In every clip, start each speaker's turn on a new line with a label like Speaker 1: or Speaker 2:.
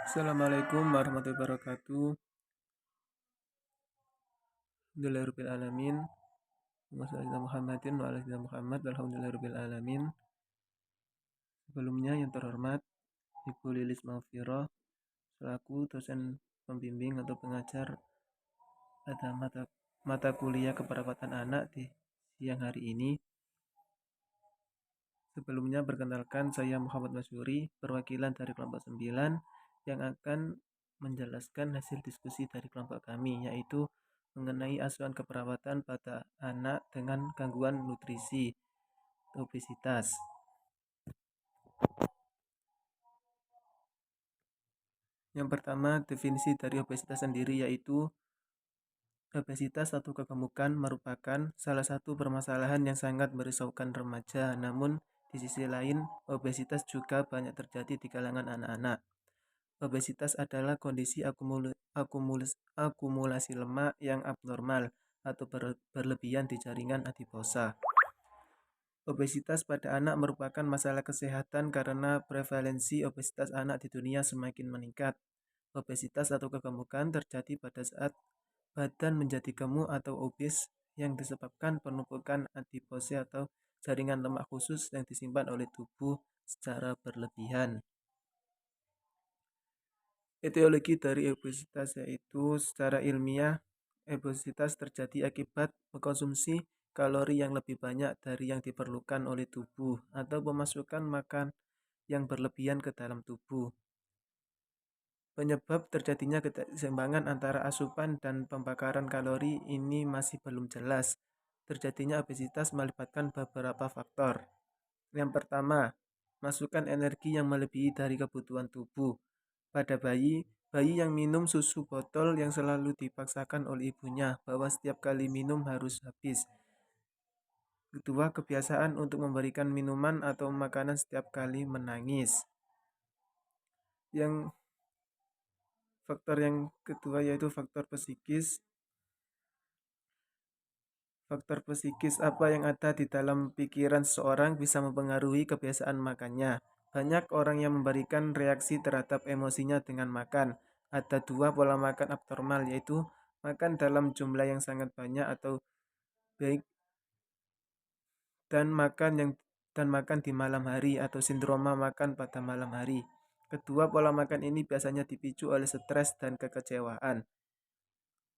Speaker 1: Assalamualaikum warahmatullahi wabarakatuh. Alhamdulillahirabbil alamin. Wassalamualaikum Muhammadin wa ala sayyidina Muhammad. Alhamdulillahirabbil alamin. Sebelumnya yang terhormat Ibu Lilis Maufirah selaku dosen pembimbing atau pengajar pada mata kuliah keperawatan anak di siang hari ini. Sebelumnya perkenalkan, saya Muhammad Masyuri, perwakilan dari kelompok 9 yang akan menjelaskan hasil diskusi dari kelompok kami, yaitu mengenai asuhan keperawatan pada anak dengan gangguan nutrisi obesitas. Yang pertama, definisi dari obesitas sendiri yaitu obesitas atau kegemukan merupakan salah satu permasalahan yang sangat merisaukan remaja. Namun, di sisi lain, obesitas juga banyak terjadi di kalangan anak-anak. Obesitas adalah kondisi akumulasi lemak yang abnormal atau berlebihan di jaringan adiposa. Obesitas pada anak merupakan masalah kesehatan karena prevalensi obesitas anak di dunia semakin meningkat. Obesitas atau kegemukan terjadi pada saat badan menjadi gemuk atau obes yang disebabkan penumpukan adipose atau jaringan lemak khusus yang disimpan oleh tubuh secara berlebihan. Etiologi dari obesitas yaitu secara ilmiah, obesitas terjadi akibat mengkonsumsi kalori yang lebih banyak dari yang diperlukan oleh tubuh atau pemasukan makan yang berlebihan ke dalam tubuh. Penyebab terjadinya keseimbangan antara asupan dan pembakaran kalori ini masih belum jelas. Terjadinya obesitas melibatkan beberapa faktor. Yang pertama, masukan energi yang melebihi dari kebutuhan tubuh. Pada bayi yang minum susu botol yang selalu dipaksakan oleh ibunya bahwa setiap kali minum harus habis. Kedua, kebiasaan untuk memberikan minuman atau makanan setiap kali menangis. Faktor yang kedua yaitu faktor psikis. Faktor psikis apa yang ada di dalam pikiran seseorang bisa mempengaruhi kebiasaan makannya. Banyak orang yang memberikan reaksi terhadap emosinya dengan makan. Ada dua pola makan abnormal, yaitu makan dalam jumlah yang sangat banyak atau baik dan makan di malam hari atau sindroma makan pada malam hari. Kedua pola makan ini biasanya dipicu oleh stres dan kekecewaan.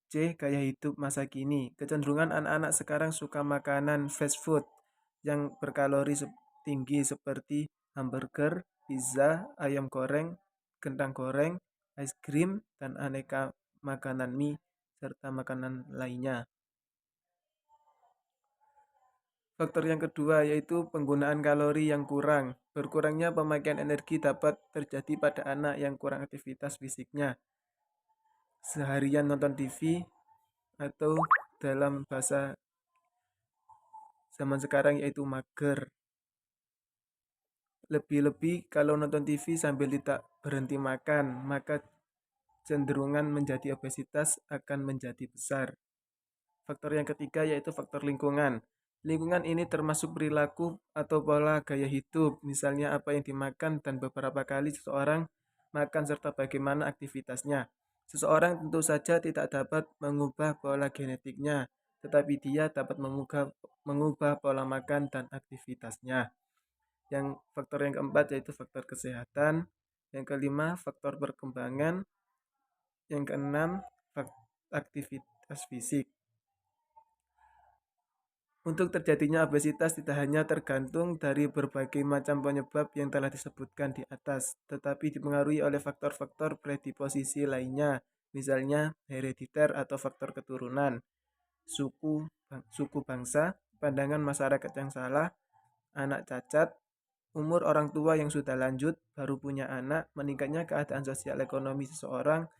Speaker 1: C. Gaya hidup masa kini. Kecenderungan anak-anak sekarang suka makanan fast food yang berkalori tinggi seperti hamburger, pizza, ayam goreng, kentang goreng, es krim, dan aneka makanan mie, serta makanan lainnya. Faktor yang kedua yaitu penggunaan kalori yang kurang. Berkurangnya pemakaian energi dapat terjadi pada anak yang kurang aktivitas fisiknya. Seharian nonton TV atau dalam bahasa zaman sekarang yaitu mager. Lebih-lebih kalau nonton TV sambil tidak berhenti makan, maka cenderungan menjadi obesitas akan menjadi besar. Faktor yang ketiga yaitu faktor lingkungan. Lingkungan ini termasuk perilaku atau pola gaya hidup, misalnya apa yang dimakan dan beberapa kali seseorang makan serta bagaimana aktivitasnya. Seseorang tentu saja tidak dapat mengubah pola genetiknya, tetapi dia dapat mengubah pola makan dan aktivitasnya. Yang faktor yang keempat yaitu faktor kesehatan. Yang kelima, faktor perkembangan. Yang keenam, aktivitas fisik. Untuk terjadinya obesitas tidak hanya tergantung dari berbagai macam penyebab yang telah disebutkan di atas, tetapi dipengaruhi oleh faktor-faktor predisposisi lainnya, misalnya herediter atau faktor keturunan, suku bangsa, pandangan masyarakat yang salah, anak cacat, umur orang tua yang sudah lanjut, baru punya anak, meningkatnya keadaan sosial ekonomi seseorang,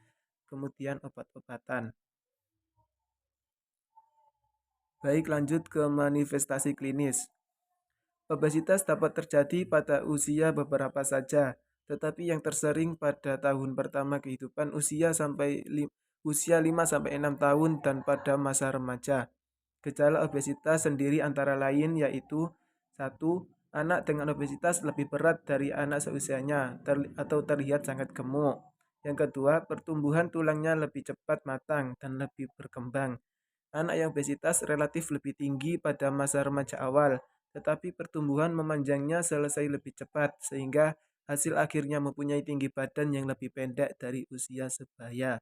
Speaker 1: kemudian obat-obatan. Baik, lanjut ke manifestasi klinis. Obesitas dapat terjadi pada usia beberapa saja, tetapi yang tersering pada tahun pertama kehidupan usia 5-6 tahun dan pada masa remaja. Gejala obesitas sendiri antara lain yaitu 1. Anak dengan obesitas lebih berat dari anak seusianya atau terlihat sangat gemuk. Yang kedua, pertumbuhan tulangnya lebih cepat matang dan lebih berkembang. Anak yang obesitas relatif lebih tinggi pada masa remaja awal, tetapi pertumbuhan memanjangnya selesai lebih cepat, sehingga hasil akhirnya mempunyai tinggi badan yang lebih pendek dari usia sebaya.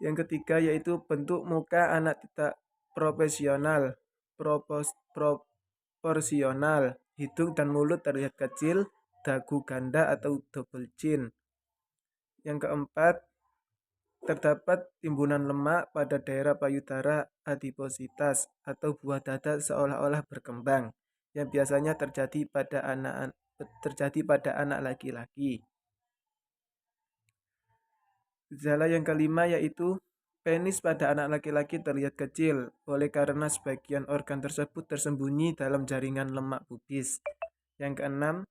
Speaker 1: Yang ketiga yaitu bentuk muka anak tidak profesional, proporsional, hidung dan mulut terlihat kecil, dagu ganda atau double chin. Yang keempat, terdapat timbunan lemak pada daerah payudara adipositas atau buah dada seolah-olah berkembang, yang biasanya terjadi pada anak laki-laki. Gejala yang kelima yaitu penis pada anak laki-laki terlihat kecil, oleh karena sebagian organ tersebut tersembunyi dalam jaringan lemak pubis. Yang keenam,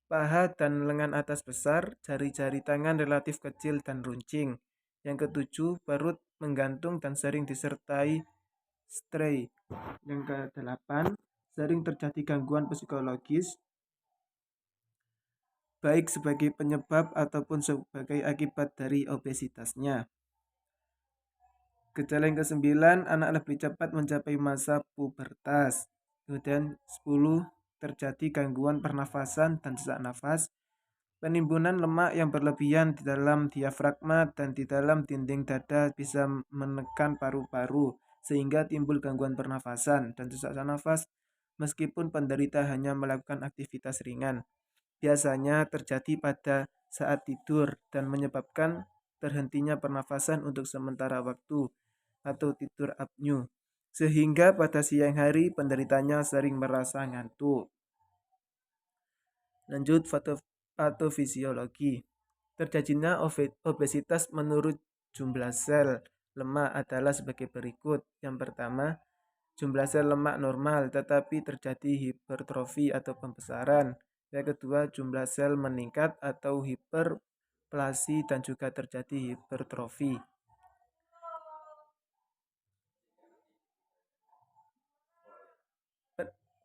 Speaker 1: paha dan lengan atas besar, jari-jari tangan relatif kecil dan runcing. Yang ketujuh, perut menggantung dan sering disertai stray. Yang kedelapan, sering terjadi gangguan psikologis, baik sebagai penyebab ataupun sebagai akibat dari obesitasnya. Gejala yang kesembilan, anak lebih cepat mencapai masa pubertas. Kemudian 10, terjadi gangguan pernafasan dan sesak nafas, penimbunan lemak yang berlebihan di dalam diafragma dan di dalam dinding dada bisa menekan paru-paru, sehingga timbul gangguan pernafasan dan sesak nafas meskipun penderita hanya melakukan aktivitas ringan. Biasanya terjadi pada saat tidur dan menyebabkan terhentinya pernafasan untuk sementara waktu atau tidur apnea, sehingga pada siang hari penderitanya sering merasa ngantuk. Lanjut, patofisiologi. Terjadinya obesitas menurut jumlah sel lemak adalah sebagai berikut. Yang pertama, jumlah sel lemak normal tetapi terjadi hipertrofi atau pembesaran. Yang kedua, jumlah sel meningkat atau hiperplasi dan juga terjadi hipertrofi.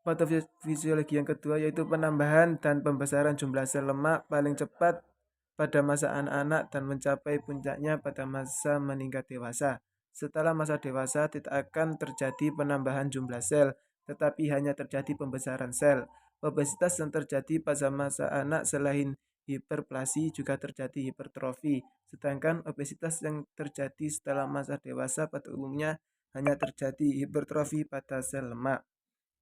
Speaker 1: Patofisiologi yang kedua yaitu penambahan dan pembesaran jumlah sel lemak paling cepat pada masa anak-anak dan mencapai puncaknya pada masa meningkat dewasa. Setelah masa dewasa tidak akan terjadi penambahan jumlah sel, tetapi hanya terjadi pembesaran sel. Obesitas yang terjadi pada masa anak selain hiperplasi juga terjadi hipertrofi, sedangkan obesitas yang terjadi setelah masa dewasa pada umumnya hanya terjadi hipertrofi pada sel lemak.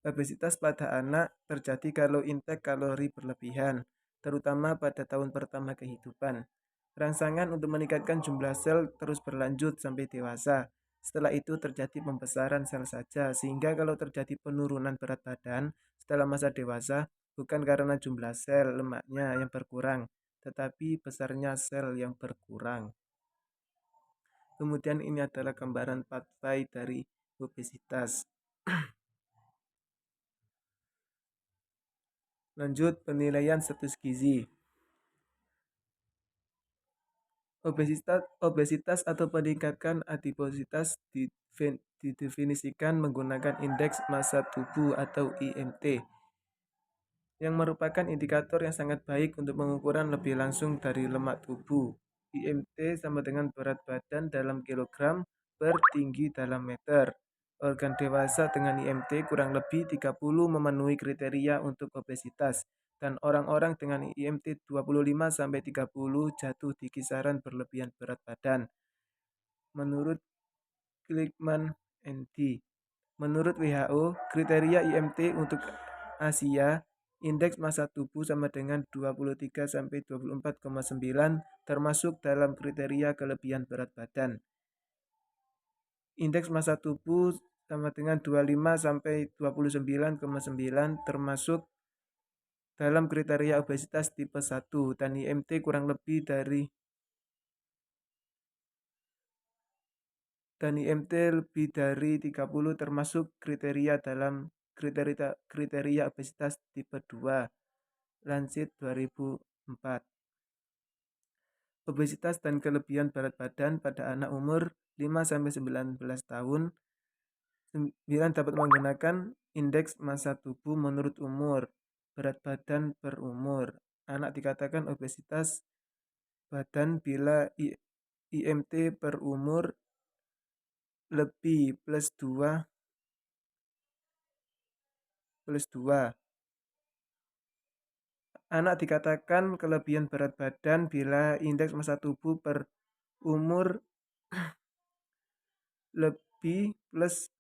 Speaker 1: Obesitas pada anak terjadi kalau intake kalori berlebihan, terutama pada tahun pertama kehidupan. Rangsangan untuk meningkatkan jumlah sel terus berlanjut sampai dewasa. Setelah itu terjadi pembesaran sel saja, sehingga kalau terjadi penurunan berat badan setelah masa dewasa, bukan karena jumlah sel lemaknya yang berkurang, tetapi besarnya sel yang berkurang. Kemudian ini adalah gambaran pathway dari obesitas. Lanjut, penilaian status gizi. Obesitas atau peningkatan adipositas didefinisikan menggunakan indeks massa tubuh atau IMT, yang merupakan indikator yang sangat baik untuk pengukuran lebih langsung dari lemak tubuh. IMT sama dengan berat badan dalam kilogram per tinggi dalam meter. Organ dewasa dengan IMT kurang lebih 30 memenuhi kriteria untuk obesitas, dan orang-orang dengan IMT 25-30 jatuh di kisaran berlebihan berat badan. Menurut Glickman ND. Menurut WHO, kriteria IMT untuk Asia, indeks massa tubuh sama dengan 23-24,9 termasuk dalam kriteria kelebihan berat badan. Indeks massa tubuh sama dengan 25-29,9 termasuk dalam kriteria obesitas tipe 1 dan IMT kurang lebih dari dan IMT lebih dari 30 termasuk kriteria dalam kriteria obesitas tipe 2. Lancet 2004. Obesitas dan kelebihan berat badan pada anak umur 5-19 tahun. 9 dapat menggunakan indeks massa tubuh menurut umur, berat badan per umur, Anak dikatakan obesitas badan bila IMT per umur lebih plus 2. Anak dikatakan kelebihan berat badan bila indeks massa tubuh per umur lebih plus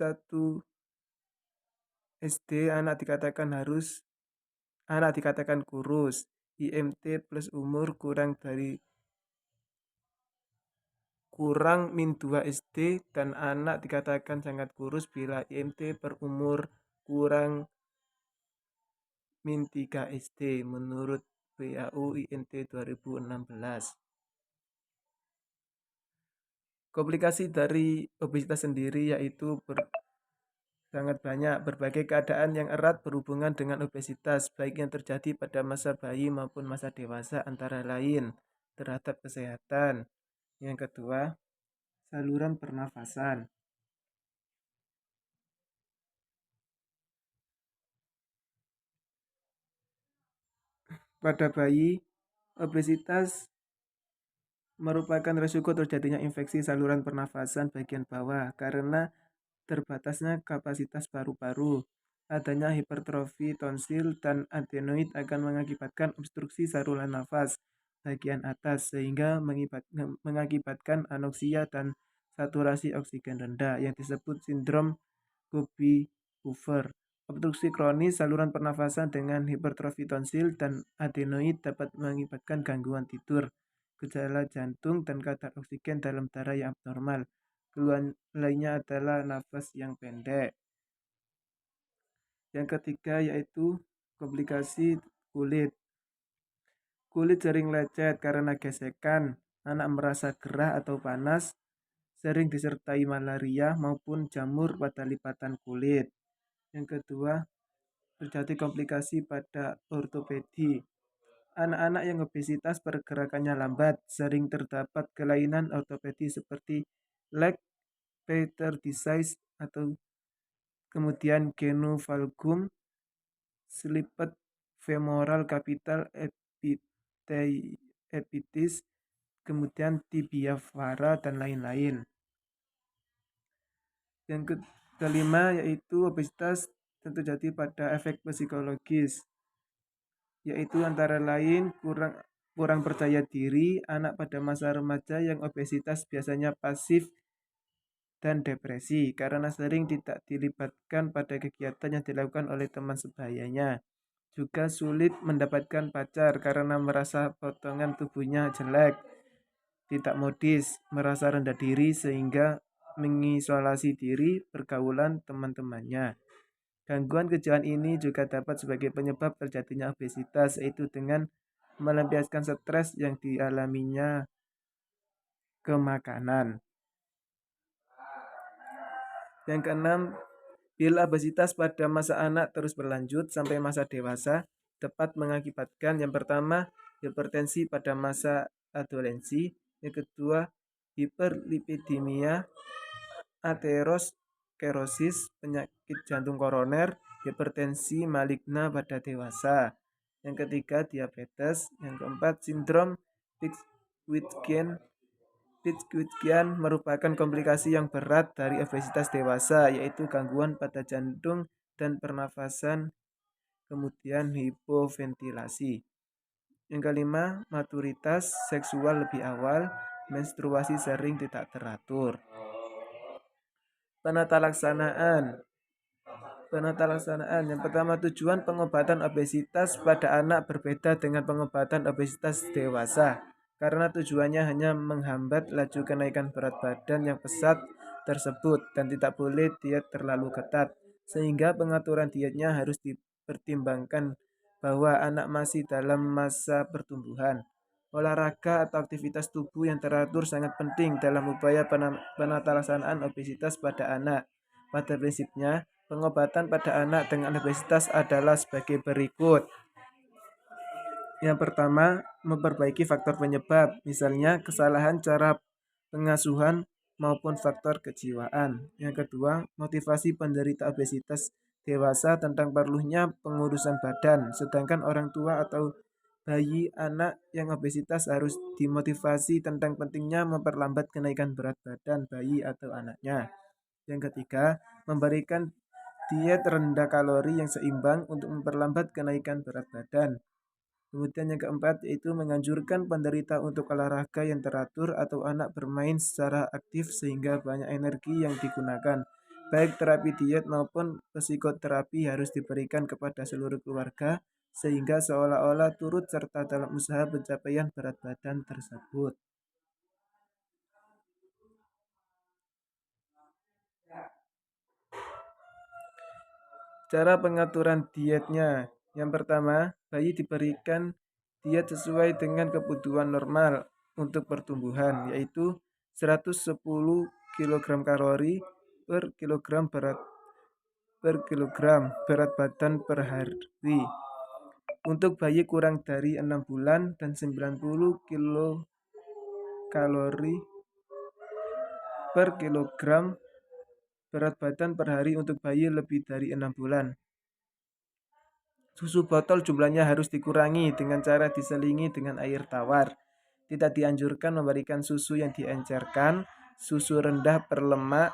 Speaker 1: 1 SD. Anak dikatakan kurus. IMT plus umur kurang min 2 SD, dan anak dikatakan sangat kurus bila IMT per umur kurang min 3 SD menurut WHO INT 2016. Komplikasi dari obesitas sendiri yaitu sangat banyak. Berbagai keadaan yang erat berhubungan dengan obesitas, baik yang terjadi pada masa bayi maupun masa dewasa, antara lain terhadap kesehatan. Yang kedua, saluran pernafasan. Pada bayi, obesitas merupakan risiko terjadinya infeksi saluran pernafasan bagian bawah karena terbatasnya kapasitas paru-paru. Adanya hipertrofi tonsil dan adenoid akan mengakibatkan obstruksi saluran nafas bagian atas sehingga mengakibatkan anoksia dan saturasi oksigen rendah yang disebut sindrom Gubi-Hoover. Obstruksi kronis saluran pernafasan dengan hipertrofi tonsil dan adenoid dapat mengakibatkan gangguan tidur, gejala jantung, dan kadar oksigen dalam darah yang abnormal. Keluhan lainnya adalah nafas yang pendek. Yang ketiga yaitu komplikasi kulit. Kulit sering lecet karena gesekan, anak merasa gerah atau panas, sering disertai malaria maupun jamur pada lipatan kulit. Yang kedua, terjadi komplikasi pada ortopedi. Anak-anak yang obesitas pergerakannya lambat, sering terdapat kelainan ortopedi seperti leg pattern atau kemudian genu-valgum, slipped femoral capital epitis, kemudian tibia vara, dan lain-lain. Yang kelima yaitu obesitas terjadi pada efek psikologis, yaitu antara lain kurang percaya diri. Anak pada masa remaja yang obesitas biasanya pasif dan depresi karena sering tidak dilibatkan pada kegiatan yang dilakukan oleh teman sebayanya. Juga sulit mendapatkan pacar karena merasa potongan tubuhnya jelek, tidak modis, merasa rendah diri sehingga mengisolasi diri pergaulan teman-temannya. Gangguan kejiwaan ini juga dapat sebagai penyebab terjadinya obesitas, yaitu dengan melampiaskan stres yang dialaminya ke makanan. Yang keenam, bila obesitas pada masa anak terus berlanjut sampai masa dewasa, dapat mengakibatkan yang pertama, hipertensi pada masa adolescensi, yang kedua, hiperlipidemia, aterosklerosis, penyakit jantung koroner, hipertensi maligna pada dewasa. Yang ketiga, diabetes. Yang keempat, sindrom Pitt-Hutchinson merupakan komplikasi yang berat dari obesitas dewasa, yaitu gangguan pada jantung dan pernafasan, kemudian hipoventilasi. Yang kelima, maturitas seksual lebih awal, menstruasi sering tidak teratur. Penata laksanaan. Yang pertama, tujuan pengobatan obesitas pada anak berbeda dengan pengobatan obesitas dewasa karena tujuannya hanya menghambat laju kenaikan berat badan yang pesat tersebut dan tidak boleh diet terlalu ketat, sehingga pengaturan dietnya harus dipertimbangkan bahwa anak masih dalam masa pertumbuhan. Olahraga atau aktivitas tubuh yang teratur sangat penting dalam upaya penata laksanaan obesitas pada anak. Pada prinsipnya, pengobatan pada anak dengan obesitas adalah sebagai berikut. Yang pertama, memperbaiki faktor penyebab, misalnya kesalahan cara pengasuhan maupun faktor kejiwaan. Yang kedua, motivasi penderita obesitas dewasa tentang perlunya pengurusan badan, sedangkan orang tua atau bayi anak yang obesitas harus dimotivasi tentang pentingnya memperlambat kenaikan berat badan bayi atau anaknya. Yang ketiga, memberikan diet rendah kalori yang seimbang untuk memperlambat kenaikan berat badan. Kemudian yang keempat yaitu menganjurkan penderita untuk olahraga yang teratur atau anak bermain secara aktif sehingga banyak energi yang digunakan. Baik terapi diet maupun psikoterapi harus diberikan kepada seluruh keluarga sehingga seolah-olah turut serta dalam usaha pencapaian berat badan tersebut. Cara pengaturan dietnya. Yang pertama, bayi diberikan diet sesuai dengan kebutuhan normal untuk pertumbuhan, yaitu 110 kg kalori per kilogram berat badan per hari. Untuk bayi kurang dari 6 bulan dan 90 kilokalori per kilogram berat badan per hari untuk bayi lebih dari 6 bulan. Susu botol jumlahnya harus dikurangi dengan cara diselingi dengan air tawar. Tidak dianjurkan memberikan susu yang diencerkan, susu rendah berlemak,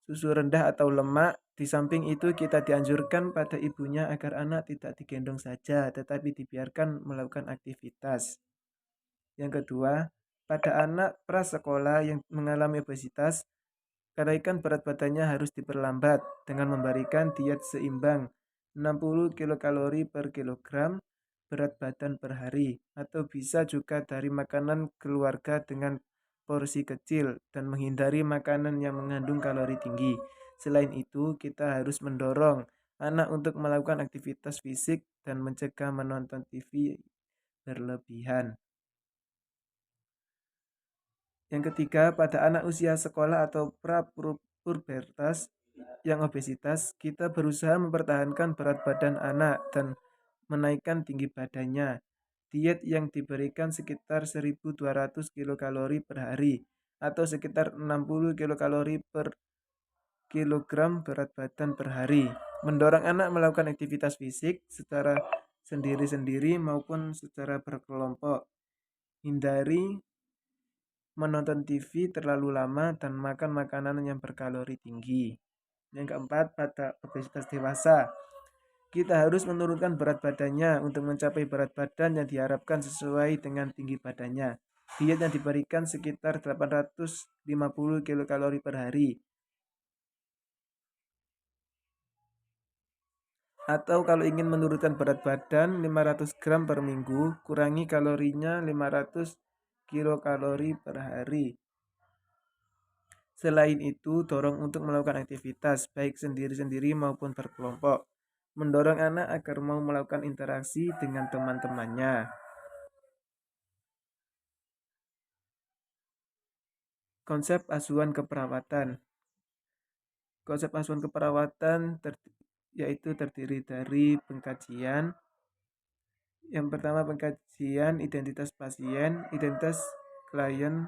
Speaker 1: susu rendah atau lemak. Di samping itu kita dianjurkan pada ibunya agar anak tidak digendong saja, tetapi dibiarkan melakukan aktivitas. Yang kedua, pada anak prasekolah yang mengalami obesitas, kenaikan berat badannya harus diperlambat dengan memberikan diet seimbang 60 kilokalori per kilogram berat badan per hari, atau bisa juga dari makanan keluarga dengan porsi kecil dan menghindari makanan yang mengandung kalori tinggi. Selain itu, kita harus mendorong anak untuk melakukan aktivitas fisik dan mencegah menonton TV berlebihan. Yang ketiga, pada anak usia sekolah atau pra-pubertas yang obesitas, kita berusaha mempertahankan berat badan anak dan menaikkan tinggi badannya. Diet yang diberikan sekitar 1.200 kilokalori per hari atau sekitar 60 kilokalori per kilogram berat badan per hari. Mendorong anak melakukan aktivitas fisik secara sendiri-sendiri maupun secara berkelompok. Hindari menonton TV terlalu lama dan makan makanan yang berkalori tinggi. Yang keempat, pada obesitas dewasa, kita harus menurunkan berat badannya untuk mencapai berat badan yang diharapkan sesuai dengan tinggi badannya. Diet yang diberikan sekitar 850 kilokalori per hari. Atau kalau ingin menurunkan berat badan 500 gram per minggu, kurangi kalorinya 500 kilokalori per hari. Selain itu, dorong untuk melakukan aktivitas, baik sendiri-sendiri maupun berkelompok. Mendorong anak agar mau melakukan interaksi dengan teman-temannya. Konsep asuhan keperawatan. Konsep asuhan keperawatan yaitu terdiri dari pengkajian. Yang pertama, pengkajian identitas pasien, identitas klien,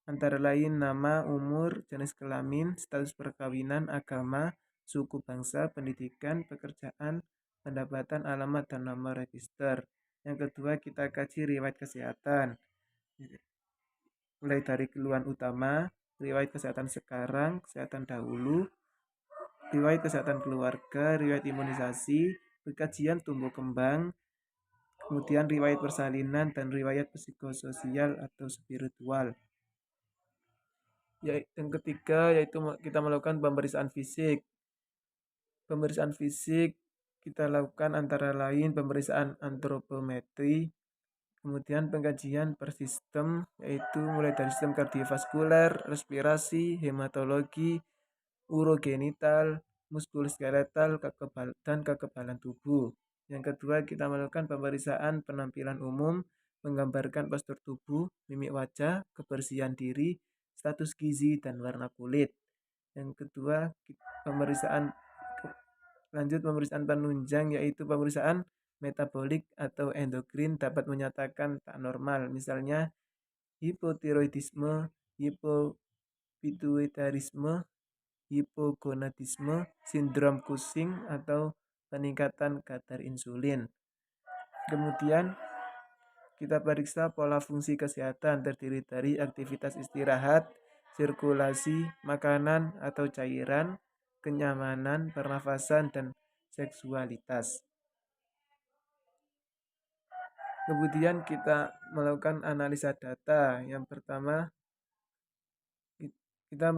Speaker 1: antara lain nama, umur, jenis kelamin, status perkawinan, agama, suku bangsa, pendidikan, pekerjaan, pendapatan, alamat, dan nomor register. Yang kedua, kita kaji riwayat kesehatan. Mulai dari keluhan utama, riwayat kesehatan sekarang, kesehatan dahulu, riwayat kesehatan keluarga, riwayat imunisasi, pengkajian tumbuh kembang, kemudian riwayat persalinan dan riwayat psikososial atau spiritual. Yang ketiga yaitu kita melakukan pemeriksaan fisik. Pemeriksaan fisik kita lakukan antara lain pemeriksaan antropometri, kemudian pengkajian per sistem yaitu mulai dari sistem kardiovaskuler, respirasi, hematologi, urogenital, muskuloskeletal, dan kekebalan tubuh. Yang kedua, kita melakukan pemeriksaan penampilan umum, menggambarkan postur tubuh, mimik wajah, kebersihan diri, status gizi, dan warna kulit. Yang kedua, pemeriksaan pemeriksaan penunjang yaitu pemeriksaan metabolik atau endokrin dapat menyatakan tak normal, misalnya hipotiroidisme, hipopituitarisme, hipogonadisme, sindrom Cushing, atau peningkatan kadar insulin. Kemudian kita periksa pola fungsi kesehatan terdiri dari aktivitas istirahat, sirkulasi, makanan atau cairan, kenyamanan, pernafasan, dan seksualitas. Kemudian kita melakukan analisa data. Yang pertama, kita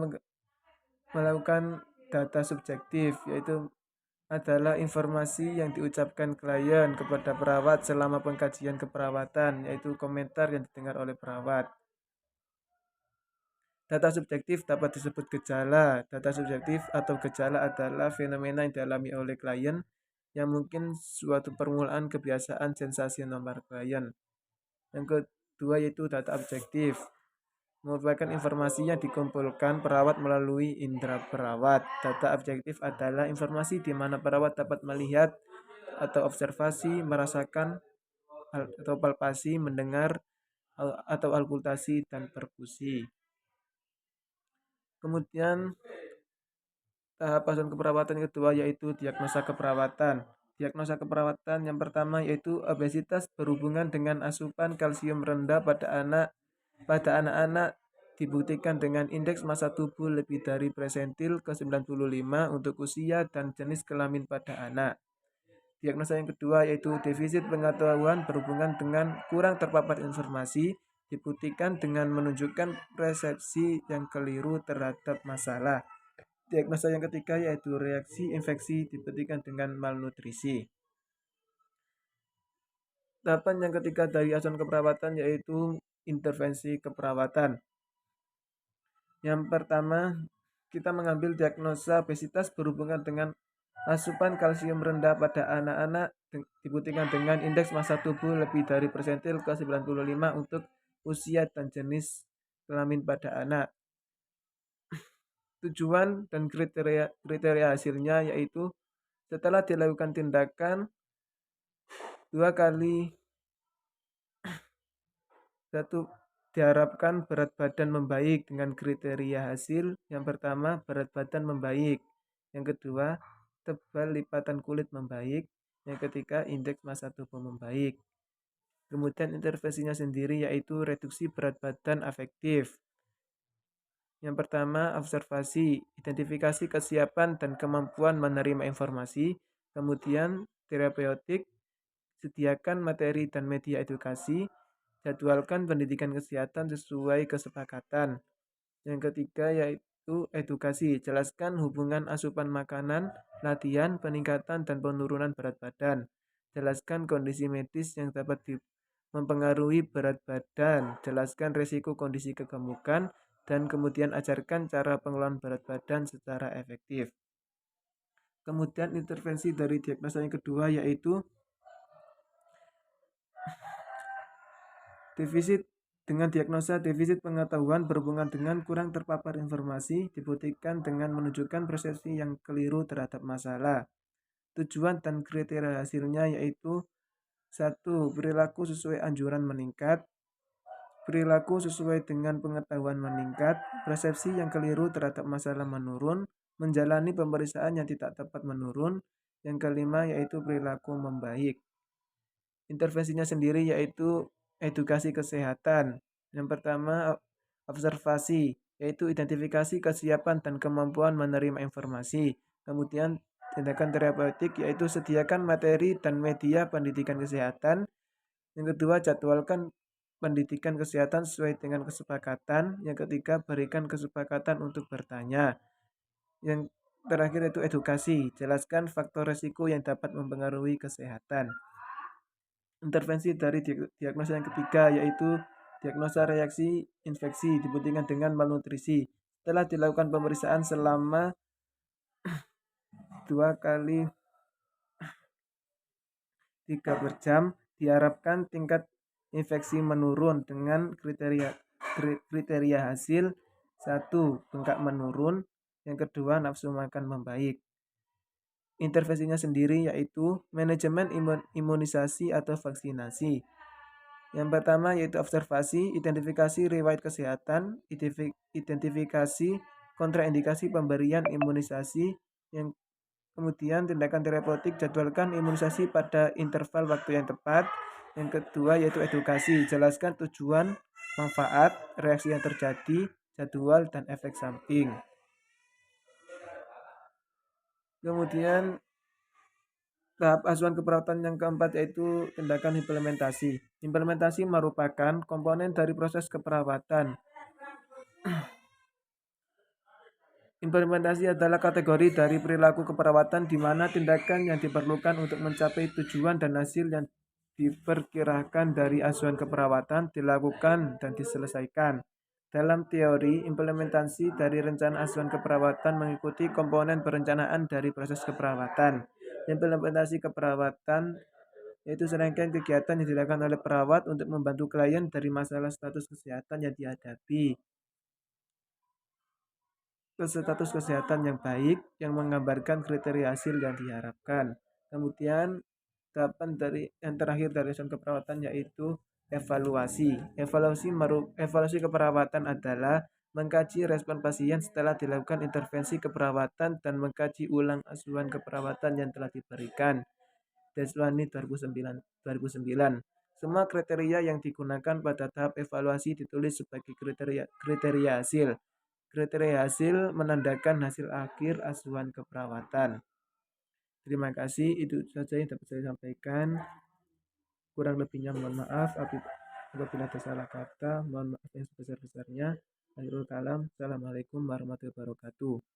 Speaker 1: melakukan data subjektif, yaitu adalah informasi yang diucapkan klien kepada perawat selama pengkajian keperawatan, yaitu komentar yang didengar oleh perawat. Data subjektif dapat disebut gejala. Data subjektif atau gejala adalah fenomena yang dialami oleh klien yang mungkin suatu permulaan kebiasaan sensasi nomor klien. Yang kedua yaitu data objektif, merupakan informasi yang dikumpulkan perawat melalui indera perawat. Data objektif adalah informasi di mana perawat dapat melihat atau observasi, merasakan atau palpasi, mendengar atau auskultasi dan perkusi. Kemudian tahapan keperawatan kedua yaitu diagnosa keperawatan. Diagnosa keperawatan yang pertama yaitu obesitas berhubungan dengan asupan kalsium rendah pada anak-anak dibuktikan dengan indeks massa tubuh lebih dari presentil ke 95 untuk usia dan jenis kelamin pada anak. Diagnosa yang kedua yaitu defisit pengetahuan berhubungan dengan kurang terpapar informasi dibuktikan dengan menunjukkan persepsi yang keliru terhadap masalah. Diagnosa yang ketiga yaitu reaksi infeksi dibuktikan dengan malnutrisi. Tahapan yang ketiga dari asuhan keperawatan yaitu intervensi keperawatan. Yang pertama, kita mengambil diagnosa obesitas berhubungan dengan asupan kalsium rendah pada anak-anak dibuktikan dengan indeks massa tubuh lebih dari persentil ke 95 untuk usia dan jenis kelamin pada anak. Tujuan dan kriteria hasilnya yaitu setelah dilakukan tindakan 2 kali 1 diharapkan berat badan membaik dengan kriteria hasil. Yang pertama, berat badan membaik. Yang kedua, tebal lipatan kulit membaik. Yang ketiga, indeks massa tubuh membaik. Kemudian intervensinya sendiri yaitu reduksi berat badan afektif. Yang pertama, observasi, identifikasi kesiapan dan kemampuan menerima informasi. Kemudian, terapeutik, sediakan materi dan media edukasi. Jadwalkan pendidikan kesehatan sesuai kesepakatan. Yang ketiga yaitu edukasi. Jelaskan hubungan asupan makanan, latihan, peningkatan dan penurunan berat badan. Jelaskan kondisi medis yang dapat mempengaruhi berat badan. Jelaskan risiko kondisi kegemukan dan kemudian ajarkan cara pengelolaan berat badan secara efektif. Kemudian intervensi dari diagnosa yang kedua yaitu defisit. Dengan diagnosa defisit pengetahuan berhubungan dengan kurang terpapar informasi dibuktikan dengan menunjukkan persepsi yang keliru terhadap masalah. Tujuan dan kriteria hasilnya yaitu 1. Perilaku sesuai anjuran meningkat. Perilaku sesuai dengan pengetahuan meningkat. Persepsi yang keliru terhadap masalah menurun. Menjalani pemeriksaan yang tidak tepat menurun. Yang kelima yaitu perilaku membaik. Intervensinya sendiri yaitu edukasi kesehatan. Yang pertama, observasi, yaitu identifikasi kesiapan dan kemampuan menerima informasi. Kemudian, tindakan terapeutik, yaitu sediakan materi dan media pendidikan kesehatan. Yang kedua, jadwalkan pendidikan kesehatan sesuai dengan kesepakatan. Yang ketiga, berikan kesepakatan untuk bertanya. Yang terakhir itu edukasi, jelaskan faktor resiko yang dapat mempengaruhi kesehatan. Intervensi dari diagnosa yang ketiga yaitu diagnosa reaksi infeksi dibuktikan dengan malnutrisi. Setelah dilakukan pemeriksaan selama 2 kali 3 jam, diharapkan tingkat infeksi menurun dengan kriteria hasil. 1. Bengkak menurun. Yang kedua, nafsu makan membaik. Intervensinya sendiri yaitu manajemen imunisasi atau vaksinasi. Yang pertama yaitu observasi, identifikasi riwayat kesehatan, identifikasi Kontraindikasi pemberian imunisasi. Yang kemudian tindakan terapeutik, jadwalkan imunisasi pada interval waktu yang tepat. Yang kedua yaitu edukasi, jelaskan tujuan, manfaat, reaksi yang terjadi, jadwal, dan efek samping. Kemudian tahap asuhan keperawatan yang keempat yaitu tindakan implementasi. Implementasi merupakan komponen dari proses keperawatan. Implementasi adalah kategori dari perilaku keperawatan di mana tindakan yang diperlukan untuk mencapai tujuan dan hasil yang diperkirakan dari asuhan keperawatan dilakukan dan diselesaikan. Dalam teori, implementasi dari rencana asuhan keperawatan mengikuti komponen perencanaan dari proses keperawatan. Implementasi keperawatan yaitu serangkaian kegiatan yang dilakukan oleh perawat untuk membantu klien dari masalah status kesehatan yang dihadapi ke status kesehatan yang baik yang menggambarkan kriteria hasil yang diharapkan. Kemudian tahapan dari yang terakhir dari asuhan keperawatan yaitu evaluasi. Evaluasi keperawatan adalah mengkaji respon pasien setelah dilakukan intervensi keperawatan dan mengkaji ulang asuhan keperawatan yang telah diberikan. Deslani 2009. Semua kriteria yang digunakan pada tahap evaluasi ditulis sebagai kriteria hasil. Kriteria hasil menandakan hasil akhir asuhan keperawatan. Terima kasih, itu saja yang dapat saya sampaikan. Kurang lebihnya mohon maaf apabila ada salah kata, mohon maaf yang sebesar-besarnya. Akhirul kalam, assalamualaikum warahmatullahi wabarakatuh.